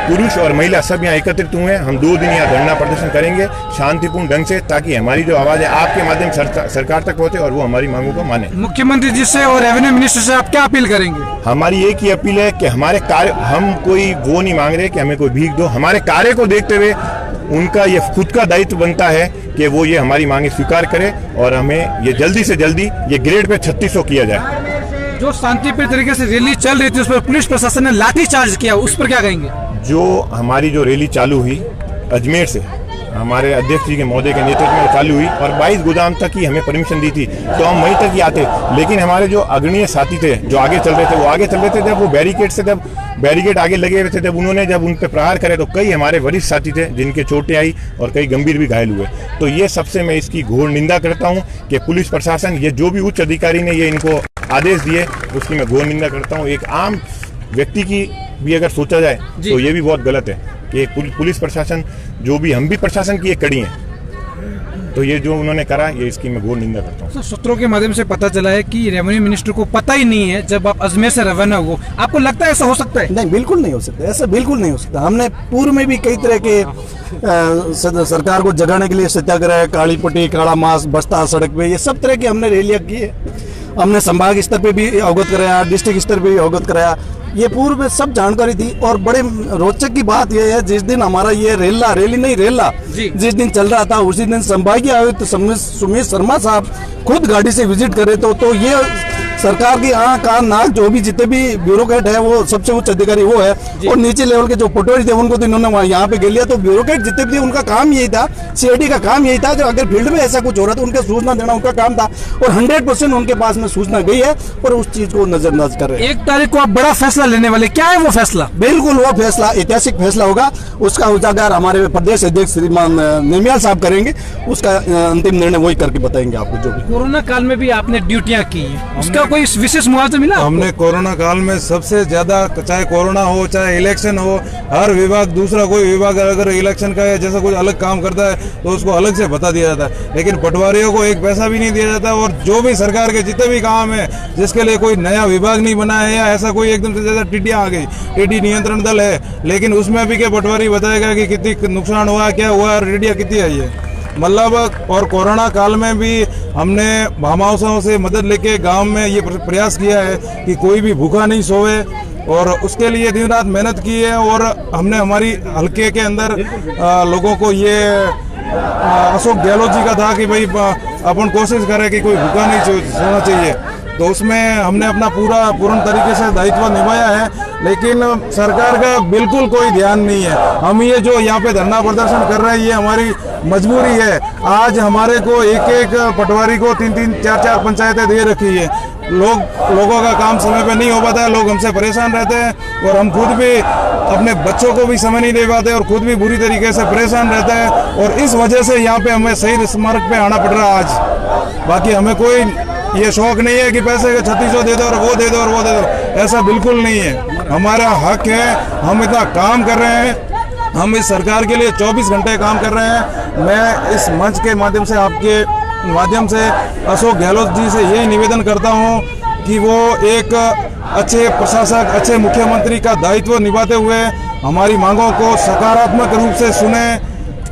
पुरुष और महिला सब यहाँ एकत्रित हुए हैं। हम 2 दिन यहाँ धरना प्रदर्शन करेंगे शांतिपूर्ण ढंग से, ताकि हमारी जो आवाज़ है आपके माध्यम से सरकार तक पहुँचे और वो हमारी मांगों को माने। मुख्यमंत्री जी से और रेवेन्यू मिनिस्टर से आप क्या अपील करेंगे? हमारी एक ही अपील है कि हमारे कार्य, हम कोई वो नहीं मांग रहे कि हमें कोई भीख दो, हमारे कार्य को देखते हुए उनका ये खुद का दायित्व बनता है कि वो ये हमारी मांगे स्वीकार करे और हमें ये जल्दी से जल्दी ये ग्रेड पे 3600 किया जाए। जो शांतिप्रिय तरीके से रैली चल रही थी उस पर पुलिस प्रशासन ने लाठी चार्ज किया, उस पर क्या कहेंगे? जो हमारी जो रैली चालू हुई अजमेर से, हमारे अध्यक्ष जी के महोदय के नेतृत्व में चालू हुई और 22 गोदाम तक ही हमें परमिशन दी थी, तो हम वहीं तक ही आते। लेकिन हमारे जो अग्रणीय साथी थे जो आगे चल रहे थे, वो आगे चल रहे थे, जब वो बैरिकेड आगे लगे हुए थे, जब उन्होंने उन पर प्रहार करे तो कई हमारे वरिष्ठ साथी थे जिनके चोटें आई और कई गंभीर भी घायल हुए। तो ये सबसे मैं इसकी घोर निंदा करता हूँ कि पुलिस प्रशासन, ये जो भी उच्च अधिकारी ने ये इनको आदेश दिए, उसकी मैं घोर निंदा करता हूँ। एक आम व्यक्ति की भी अगर सोचा जाए तो ये भी बहुत गलत है कि पुलिस प्रशासन, जो भी हम भी प्रशासन की एक कड़ी हैं, तो ये जो उन्होंने करा, ये इसकी मैं घोर निंदा करता हूँ। सूत्रों के माध्यम से पता चला है कि रेवेन्यू मिनिस्टर को पता ही नहीं है जब आप अजमेर से रवाना हो। आपको लगता है ऐसा हो सकता है? नहीं, बिल्कुल नहीं हो सकता, ऐसा बिल्कुल नहीं हो सकता। हमने पूर्व में भी कई तरह के सरकार को जगाने के लिए सत्याग्रह, काली पट्टी, काला मास्क, बस्ता सड़क पे, ये सब तरह की हमने रैलियां की है। हमने संभाग स्तर पे भी अवगत कराया, डिस्ट्रिक्ट स्तर पे भी अवगत कराया, ये पूर्व में सब जानकारी थी। और बड़े रोचक की बात यह है, जिस दिन हमारा ये रेला जिस दिन चल रहा था, उसी दिन संभागीय आयुक्त सुमित शर्मा साहब खुद गाड़ी से विजिट करे तो ये सरकार की आंख कान नाक जो भी जितने भी ब्यूरोक्रेट है, वो सबसे उच्च अधिकारी वो है। और नीचे लेवल के जो पटवारी थे उनको तो इन्होंने यहाँ पे ले लिया। तो ब्यूरोक्रेट जितने भी उनका काम यही था, सीआईडी का काम यही था, जो अगर फील्ड में ऐसा कुछ हो रहा था उनका सूचना देना उनका काम था। और 100% उनके पास में सूचना गई है और उस चीज को नजरअंदाज कर रहे हैं। 1 तारीख को आप बड़ा फैसला लेने वाले, क्या है वो फैसला? बिल्कुल, वो फैसला ऐतिहासिक फैसला होगा। उसका उजागर हमारे प्रदेश अध्यक्ष श्रीमान नेमियाल साहब करेंगे। उसका अंतिम निर्णय वही करके बताएंगे आपको। जो भी कोरोना काल में भी आपने ड्यूटियां की, उसका कोई विशेष मुआवजा मिला? हमने कोरोना काल में सबसे ज्यादा, चाहे कोरोना हो चाहे इलेक्शन हो, हर विभाग, दूसरा कोई विभाग अगर इलेक्शन का या जैसा कोई अलग काम करता है तो उसको अलग से बता दिया जाता है, लेकिन पटवारियों को 1 पैसा भी नहीं दिया जाता। और जो भी सरकार के जितने भी काम है, जिसके लिए कोई नया विभाग नहीं बना है या ऐसा कोई एकदम से ज्यादा टिड्डियां आ गई, टिड्डी नियंत्रण दल है, लेकिन उसमें भी क्या पटवारी बताएगा कि कितनी नुकसान हुआ, क्या हुआ, टिड्डियां कितनी आई है, मतलब। और कोरोना काल में भी हमने भामाशाहों से मदद लेके गांव में ये प्रयास किया है कि कोई भी भूखा नहीं सोए, और उसके लिए दिन रात मेहनत की है। और हमने हमारी हल्के के अंदर लोगों को ये अशोक गहलोत जी का था कि भाई अपन कोशिश करें कि कोई भूखा नहीं सोना चाहिए, तो उसमें हमने अपना पूर्ण तरीके से दायित्व निभाया है। लेकिन सरकार का बिल्कुल कोई ध्यान नहीं है। हम ये जो यहाँ पे धरना प्रदर्शन कर रहे हैं, ये हमारी मजबूरी है। आज हमारे को एक पटवारी को 3-3, 4-4 पंचायतें दे रखी है। लोगों का काम समय पे नहीं हो पाता है, लोग हमसे परेशान रहते हैं, और हम खुद भी अपने बच्चों को भी समय नहीं दे पाते और खुद भी बुरी तरीके से परेशान रहते हैं। और इस वजह से यहाँ पे हमें शहीद स्मारक पे आना पड़ रहा है आज। बाकी हमें कोई ये शौक नहीं है कि पैसे का 3600 दे दो और वो दे दो और वो दे दो, ऐसा बिल्कुल नहीं है। हमारा हक है, हम इतना काम कर रहे हैं, हम इस सरकार के लिए 24 घंटे काम कर रहे हैं। मैं इस मंच के माध्यम से, आपके माध्यम से अशोक गहलोत जी से यही निवेदन करता हूं कि वो एक अच्छे प्रशासक, अच्छे मुख्यमंत्री का दायित्व निभाते हुए हमारी मांगों को सकारात्मक रूप से सुने,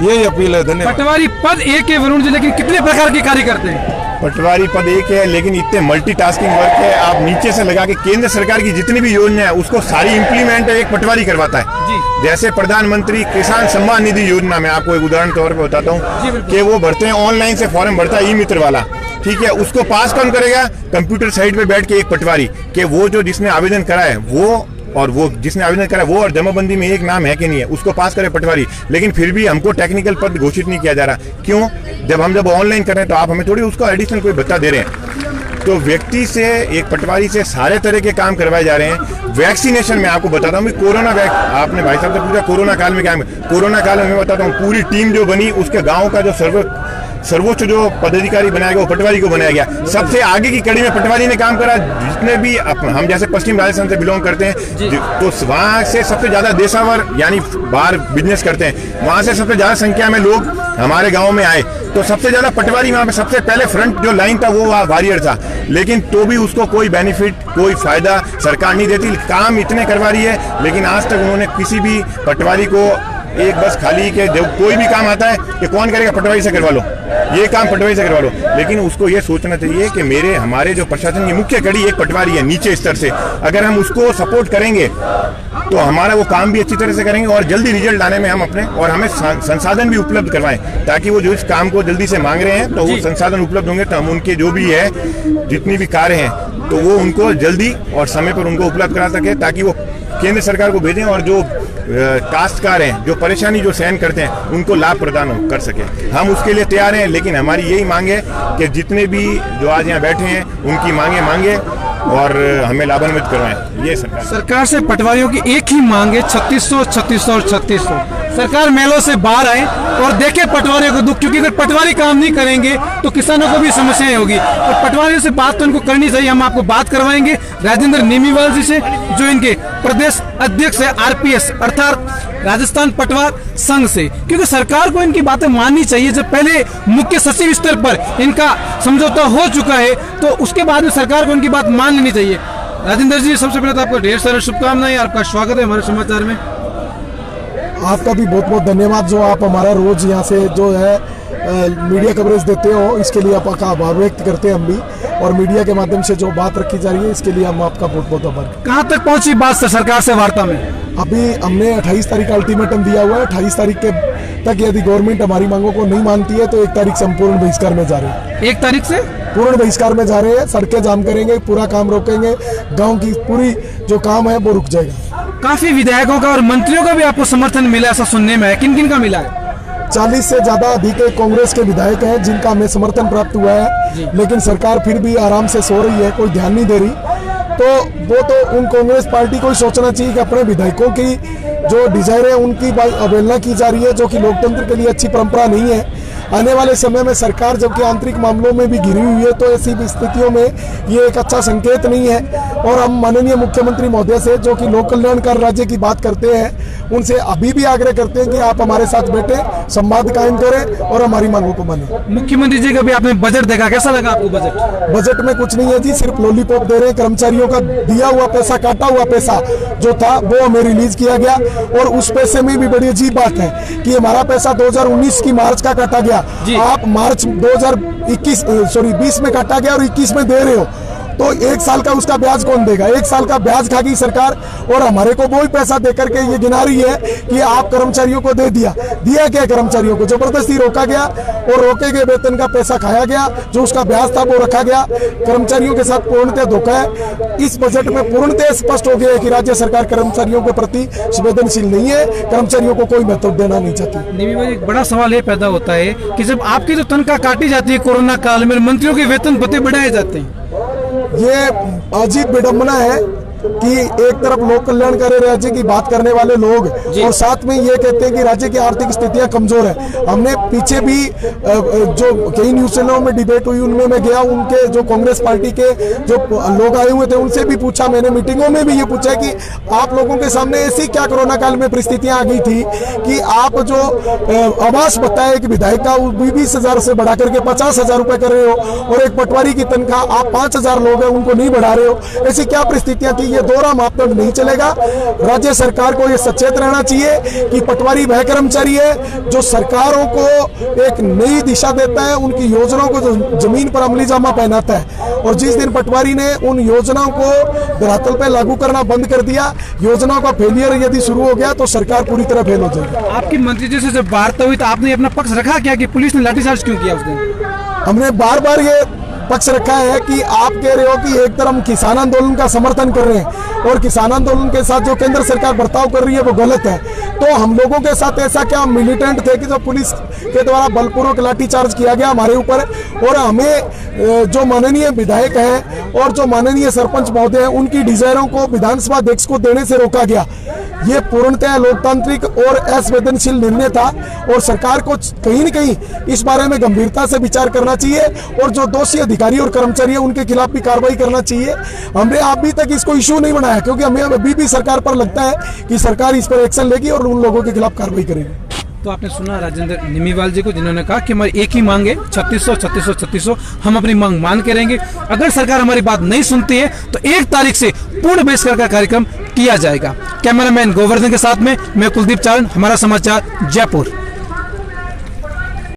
यही अपील है। धन्यवाद। पटवारी पद एक है वरुण जी, लेकिन कितने प्रकार के कार्य करते हैं? पटवारी पद एक है, लेकिन इतने मल्टीटास्किंग वर्क है। आप नीचे से लगा के केंद्र सरकार की जितनी भी योजना है उसको सारी इंप्लीमेंट एक पटवारी करवाता है जी। जैसे प्रधानमंत्री किसान सम्मान निधि योजना में आपको एक उदाहरण तौर पे बताता हूँ कि वो भरते हैं, ऑनलाइन से फॉर्म भरता है ई-मित्र वाला, ठीक है, उसको पास कौन करेगा? कंप्यूटर साइट पे बैठ के एक पटवारी, कि वो जो जिसने आवेदन करा है वो और वो जिसने आवेदन करा वो और जमाबंदी में एक नाम है कि नहीं है, उसको पास करे पटवारी। लेकिन फिर भी हमको टेक्निकल पद घोषित नहीं किया जा रहा। क्यों? जब ऑनलाइन कर रहे हैं तो आप हमें थोड़ी उसको एडिशनल कोई भत्ता दे रहे हैं। तो व्यक्ति से, एक पटवारी से सारे तरह के काम करवाए जा रहे हैं। वैक्सीनेशन में आपको बताता हूँ, कोरोना आपने भाई साहब से पूछा कोरोना काल में क्या, कोरोना काल में मैं बताता हूँ, पूरी टीम जो बनी उसके गाँव का जो सर्वोच्च जो पदाधिकारी बनाया गया वो पटवारी को बनाया गया। सबसे आगे की कड़ी में पटवारी ने काम करा। जितने भी हम जैसे पश्चिम राजस्थान से बिलोंग करते हैं तो वहाँ से सबसे ज्यादा देशावर यानी बाहर बिजनेस करते हैं, वहाँ से सबसे ज्यादा संख्या में लोग हमारे गाँव में आए। तो सबसे ज्यादा पटवारी वहाँ पे सबसे पहले फ्रंट जो लाइन था वो वॉरियर था, लेकिन तो भी उसको कोई बेनिफिट कोई फायदा सरकार नहीं देती। काम इतने करवा रही है लेकिन आज तक उन्होंने किसी भी पटवारी को एक बस खाली के जब कोई भी काम आता है कि कौन करेगा, पटवारी से करवा लो, ये काम पटवारी से करवा लो। लेकिन उसको ये सोचना चाहिए कि हमारे जो प्रशासन की मुख्य कड़ी एक पटवारी है नीचे स्तर से, अगर हम उसको सपोर्ट करेंगे तो हमारा वो काम भी अच्छी तरह से करेंगे और जल्दी रिजल्ट लाने में हम अपने और हमें संसाधन भी उपलब्ध करवाएं ताकि वो जो इस काम को जल्दी से मांग रहे हैं तो वो संसाधन उपलब्ध होंगे तो हम उनके जो भी है जितनी भी कार्य हैं तो वो उनको जल्दी और समय पर उनको उपलब्ध करा सके ताकि वो केंद्र सरकार को भेजें और जो काश्तकार हैं जो परेशानी जो सहन करते हैं उनको लाभ प्रदान कर सके। हम उसके लिए तैयार हैं, लेकिन हमारी यही मांग है कि जितने भी जो आज यहाँ बैठे हैं उनकी मांगे और हमें लाभान्वित करवाएं। ये सरकार से पटवारियों की एक ही मांग है 3600 3600 और 3600। सरकार मेलों से बाहर आए और देखे पटवारियों को दुख, क्योंकि अगर पटवारी काम नहीं करेंगे तो किसानों को भी समस्याएं होगी और पटवारियों से बात तो इनको करनी चाहिए। हम आपको बात करवाएंगे राजेंद्र नेमीवाल जी से जो इनके प्रदेश अध्यक्ष है आरपीएस अर्थात राजस्थान पटवार संघ से, क्योंकि सरकार को इनकी बातें माननी चाहिए। जब पहले मुख्य सचिव स्तर पर इनका समझौता हो चुका है तो उसके बाद में सरकार को इनकी बात मान लेनी चाहिए। राजेंद्र जी, सबसे पहले तो आपको ढेर सारी शुभकामनाएं, आपका स्वागत है हमारे समाचार में। आपका भी बहुत बहुत धन्यवाद जो आप हमारा रोज यहाँ से जो है मीडिया कवरेज देते हो, इसके लिए आपका आभार व्यक्त करते हैं हम भी, और मीडिया के माध्यम से जो बात रखी जा रही है इसके लिए हम आपका बहुत बहुत आभार। कहाँ तक पहुंची बात सरकार से वार्ता में? अभी हमने 28 तारीख का अल्टीमेटम दिया हुआ है। 28 तारीख के तक यदि गवर्नमेंट हमारी मांगों को नहीं मानती है तो 1 तारीख से हम पूर्ण बहिष्कार में जा रहे हैं। 1 तारीख से पूर्ण बहिष्कार में जा रहे हैं, सड़कें जाम करेंगे, पूरा काम रोकेंगे, गाँव की पूरी जो काम है वो रुक जाएगा। काफी विधायकों का और मंत्रियों का भी आपको समर्थन मिला ऐसा सुनने में है, किन किन का मिला है? 40 से ज्यादा अधिक कांग्रेस के विधायक हैं जिनका हमें समर्थन प्राप्त हुआ है, लेकिन सरकार फिर भी आराम से सो रही है, कोई ध्यान नहीं दे रही। तो वो तो उन कांग्रेस पार्टी को ही सोचना चाहिए कि अपने विधायकों की जो डिजायर है उनकी अवहेलना की जा रही है, जो कि लोकतंत्र के लिए अच्छी परंपरा नहीं है। आने वाले समय में सरकार जबकि आंतरिक मामलों में भी घिरी हुई है तो ऐसी स्थितियों में ये एक अच्छा संकेत नहीं है। और हम माननीय मुख्यमंत्री महोदय से जो कि लोक कल्याणकारी राज्य की बात करते हैं उनसे अभी भी आग्रह करते हैं कि आप हमारे साथ बैठे, संवाद कायम करें और हमारी मांगों को मानें। मुख्यमंत्री जी का भी आपने बजट देखा, कैसा लगा आपको बजट? बजट में कुछ नहीं है जी, सिर्फ लॉलीपॉप दे रहे हैं। कर्मचारियों का दिया हुआ पैसा, काटा हुआ पैसा जो था वो हमें रिलीज किया गया, और उस पैसे में भी बड़ी अजीब बात है कि हमारा पैसा 2019 की मार्च का काटा गया, आप मार्च 2020 में काटा गया और 21 में दे रहे हो, तो 1 साल का उसका ब्याज कौन देगा? 1 साल का ब्याज खागी सरकार, और हमारे को वही पैसा देकर के ये गिना रही है कि आप कर्मचारियों को दे दिया क्या? कर्मचारियों को जबरदस्ती रोका गया और रोके गए वेतन का पैसा खाया गया, जो उसका ब्याज था वो रखा गया। कर्मचारियों के साथ पूर्णतः धोखा है। इस बजट में पूर्णतः स्पष्ट हो गया है कि राज्य सरकार कर्मचारियों के प्रति संवेदनशील नहीं है, कर्मचारियों को कोई महत्व देना नहीं चाहती। नेमी भाई, एक बड़ा सवाल ये पैदा होता है कि जब आपकी जो तनख्वाह काटी जाती है कोरोना काल में, मंत्रियों के वेतन भत्ते बढ़ाए जाते हैं, ये अजीब विडंबना है कि एक तरफ लोक कल्याणकारी राज्य की बात करने वाले लोग और साथ में ये कहते हैं कि राज्य की आर्थिक स्थितियां कमजोर है। हमने पीछे भी जो कई न्यूज चैनलों में डिबेट हुई उनमें मैं गया, उनके जो कांग्रेस पार्टी के जो लोग आए हुए थे उनसे भी पूछा, मैंने मीटिंगों में भी ये पूछा कि आप लोगों के सामने ऐसी क्या कोरोना काल में परिस्थितियां आ गई थी कि आप जो आवास बताया कि विधायक का 20,000 से बढ़ा करके 50,000 रुपए कर रहे हो, और एक पटवारी की तनख्वाह आप 5,000 लोग हैं उनको नहीं बढ़ा रहे हो, ऐसी क्या परिस्थितियां थी? ये दोहरा मापदंड नहीं चलेगा। राज्य सरकार को ये सचेत रहना चाहिए कि पटवारी वह कर्मचारी है जो सरकारों को एक नई दिशा देता है, उनकी योजनाओं को जो जमीन पर अमली जामा पहनाता है। और जिस दिन पटवारी ने उन योजनाओं को धरातल पर लागू करना बंद कर दिया, योजनाओं का फेलियर यदि शुरू हो गया तो सरकार पूरी तरह फेल हो जाएगी। आपकी मंत्री जी से जब वार्ता हुई तो आपने अपना पक्ष रखा क्या कि पुलिस ने लाठीचार्ज क्यों किया उस दिन? हमने बार बार ये पक्ष रखा है कि आप कह रहे हो कि एक तरफ किसान आंदोलन का समर्थन कर रहे हैं और किसान आंदोलन के साथ जो केंद्र सरकार बर्ताव कर रही है वो गलत है, तो हम लोगों के साथ ऐसा क्या मिलिटेंट थे कि जो पुलिस के द्वारा बलपूर्वक लाठीचार्ज किया गया हमारे ऊपर, और हमें जो माननीय विधायक हैं और जो माननीय सरपंच महोदय हैं उनकी डिजायरों को विधानसभा अध्यक्ष को देने से रोका गया। ये पूर्णतः लोकतांत्रिक और असंवेदनशील निर्णय था और सरकार को कहीं न कहीं इस बारे में गंभीरता से विचार करना चाहिए और जो दोषी अधिकारी और कर्मचारी हैं उनके खिलाफ भी कार्रवाई करना चाहिए। हमने अभी तक इसको इशू नहीं बनाया क्योंकि हमें अभी भी सरकार पर लगता है कि सरकार इस पर एक्शन लेगी और उन लोगों के खिलाफ कार्रवाई करेगी। तो आपने सुना राजेंद्र निमीवाल जी को, जिन्होंने कहा कि हमारी एक ही मांग है 3600, हम अपनी मांग मान के रहेंगे। अगर सरकार हमारी बात नहीं सुनती है तो 1 तारीख से पूर्ण बहिष्कार का कार्यक्रम किया जाएगा। कैमरामैन गोवर्धन के साथ में मैं कुलदीप चारण, हमारा समाचार जयपुर।